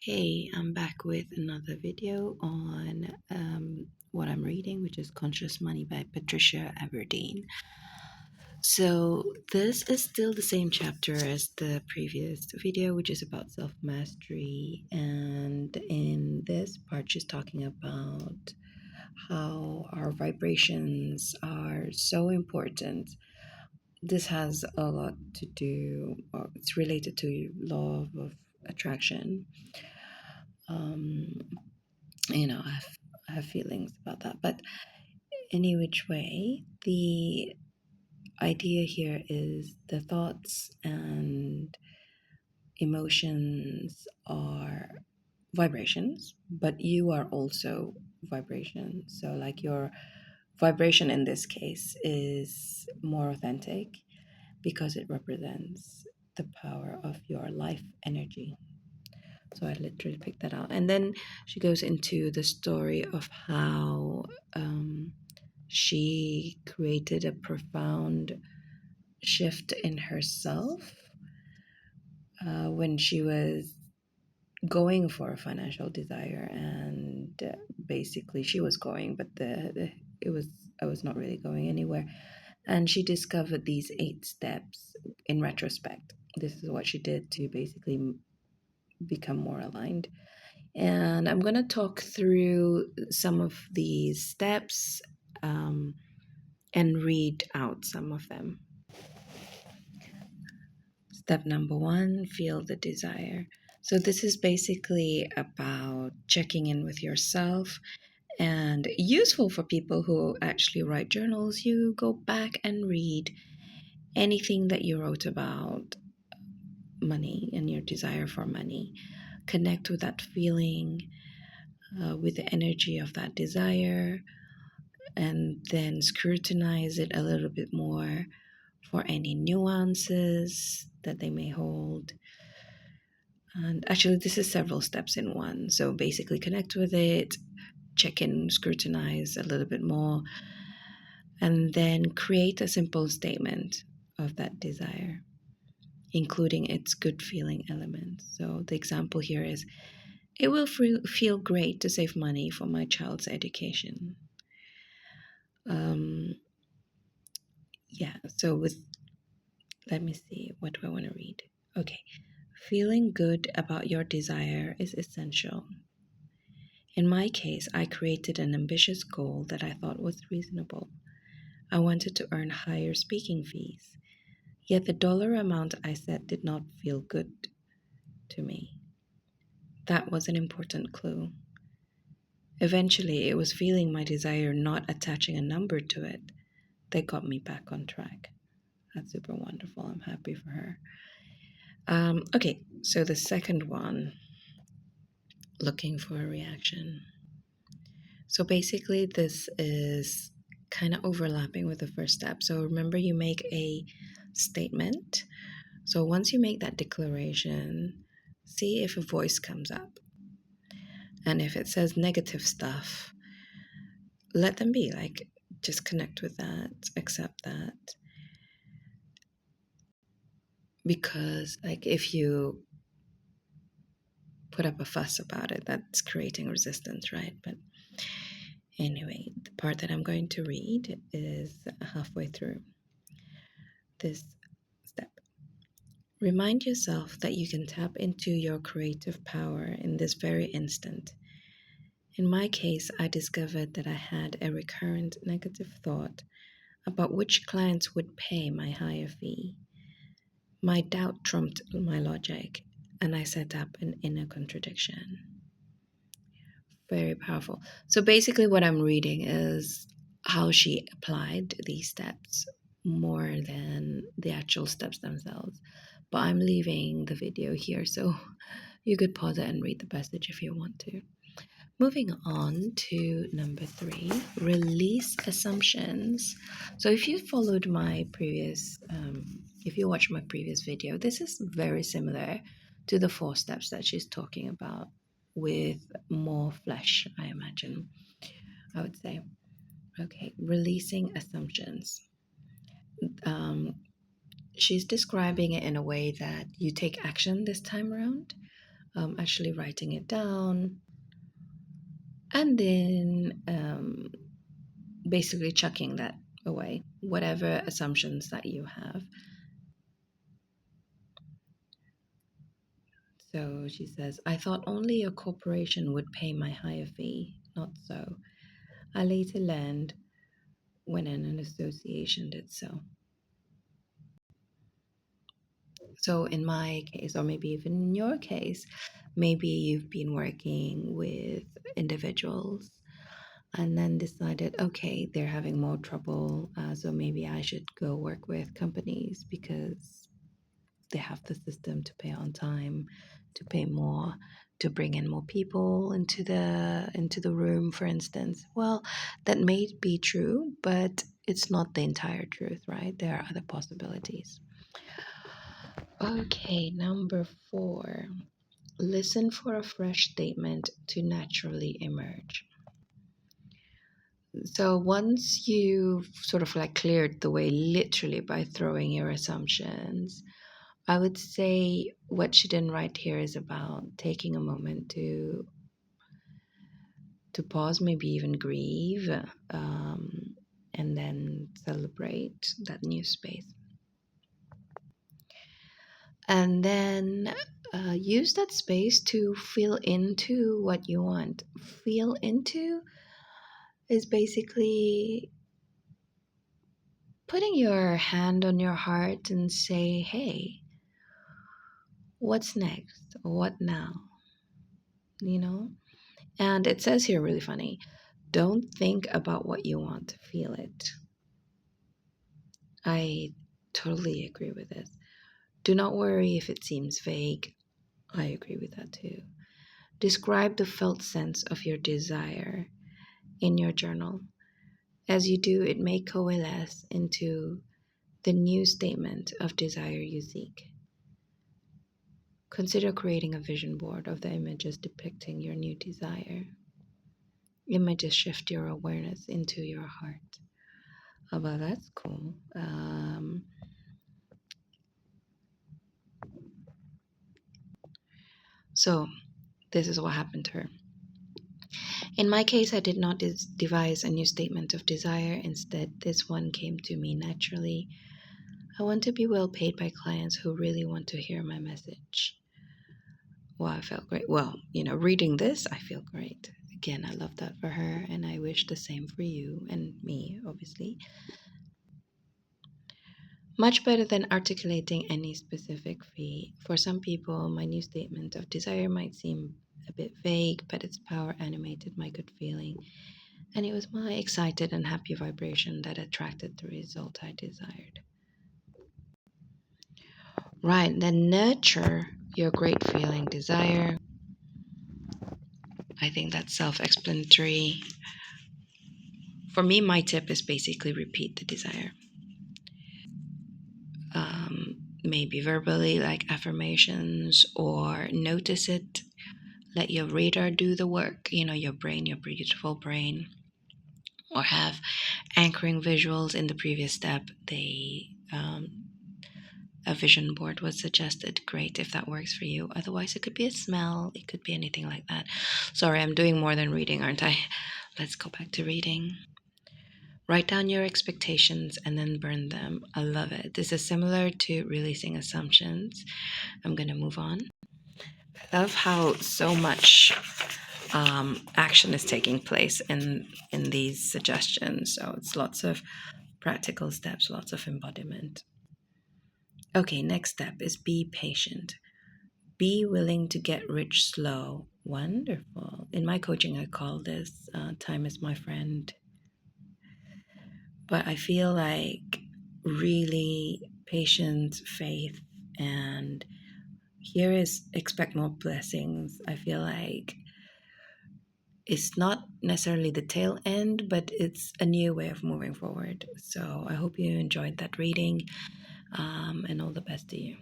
Hey, I'm back with another video on what I'm reading, which is Conscious Money by Patricia Aberdene. So, this is still the same chapter as the previous video, which is about self mastery. And in this part, she's talking about how our vibrations are so important. This has a lot to do, it's related to law of attraction. Um, I have feelings about that. But any which way, the idea here is the thoughts and emotions are vibrations, but you are also vibration. So, like your vibration in this case is more authentic because it represents the power of your life energy. So I literally picked that out. And then she goes into the story of how she created a profound shift in herself when she was going for a financial desire. And basically, she was going, but it was I was not really going anywhere. And she discovered these 8 steps in retrospect. This is what she did to basically become more aligned. And I'm going to talk through some of these steps and read out some of them. Step number 1, feel the desire. So, this is basically about checking in with yourself and useful for people who actually write journals. You go back and read anything that you wrote about money and your desire for money. Connect with that feeling, with the energy of that desire, and then scrutinize it a little bit more for any nuances that they may hold. And actually, this is several steps in one. So basically, connect with it, check in, scrutinize a little bit more, and then create a simple statement of that desire, including its good feeling elements. So the example here is, it will feel great to save money for my child's education. So let me see, what do I want to read? Okay. Feeling good about your desire is essential. In my case, I created an ambitious goal that I thought was reasonable. I wanted to earn higher speaking fees, yet the dollar amount I set did not feel good to me. That was an important clue. Eventually, it was feeling my desire, not attaching a number to it, that got me back on track. That's super wonderful. I'm happy for her. Okay, so the second one, looking for a reaction. So basically, this is kind of overlapping with the first step. So remember, you make a statement. So once you make that declaration, see if a voice comes up. And if it says negative stuff, let them be. Like, just connect with that, accept that. Because, like, if you put up a fuss about it, that's creating resistance, right? But anyway, the part that I'm going to read is halfway through this step. Remind yourself that you can tap into your creative power in this very instant. In my case, I discovered that I had a recurrent negative thought about which clients would pay my higher fee. My doubt trumped my logic, and I set up an inner contradiction. Very powerful. So basically, what I'm reading is how she applied these steps more than the actual steps themselves. But I'm leaving the video here, so you could pause it and read the passage if you want to. Moving on to number 3, release assumptions. So if you followed my previous, if you watched my previous video, this is very similar to the 4 steps that she's talking about, with more flesh, I imagine, I would say. Okay, releasing assumptions. She's describing it in a way that you take action this time around. actually writing it down, and then basically chucking that away, whatever assumptions that you have. So she says, I thought only a corporation would pay my higher fee. Not so. I later learned when an association did so. So, in my case, or maybe even in your case, maybe you've been working with individuals and then decided, okay, they're having more trouble. So maybe I should go work with companies because they have the system to pay on time, to pay more, to bring in more people into the room, for instance. Well, that may be true, but it's not the entire truth, right? There are other possibilities. Okay, number 4. Listen for a fresh statement to naturally emerge. So once you've sort of like cleared the way literally by throwing your assumptions, I would say what she didn't write here is about taking a moment to pause, maybe even grieve, and then celebrate that new space. And then use that space to feel into what you want. Feel into is basically putting your hand on your heart and say, hey, what's next? What now? You know? And it says here really funny, don't think about what you want, feel it. I totally agree with this. Do not worry if it seems vague. I agree with that too. Describe the felt sense of your desire in your journal. As you do, it may coalesce into the new statement of desire you seek. Consider creating a vision board of the images depicting your new desire. Images shift your awareness into your heart. Oh, well, that's cool. So, this is what happened to her. In my case, I did not devise a new statement of desire. Instead, this one came to me naturally. I want to be well paid by clients who really want to hear my message. Well, I felt great. Well, reading this, I feel great. Again, I love that for her, and I wish the same for you and me, obviously. Much better than articulating any specific fee. For some people, my new statement of desire might seem a bit vague, but its power animated my good feeling, and it was my excited and happy vibration that attracted the result I desired. Right, then nurture your great feeling desire. I think that's self explanatory. For me, my tip is basically repeat the desire. Maybe verbally, like affirmations, or notice it. Let your radar do the work, your brain, your beautiful brain, or have anchoring visuals. In the previous step, a vision board was suggested. Great if that works for you. Otherwise, it could be a smell, it could be anything like that. Sorry, I'm doing more than reading, aren't I? Let's go back to reading. Write down your expectations and then burn them. I love it. This is similar to releasing assumptions. I'm going to move on. I love how so much action is taking place in these suggestions. So it's lots of practical steps, lots of embodiment. Okay, next step is be patient. Be willing to get rich slow. Wonderful. In my coaching, I call this time is my friend. But I feel like really patience, faith, and here is expect more blessings. I feel like it's not necessarily the tail end, but it's a new way of moving forward. So I hope you enjoyed that reading, and all the best to you.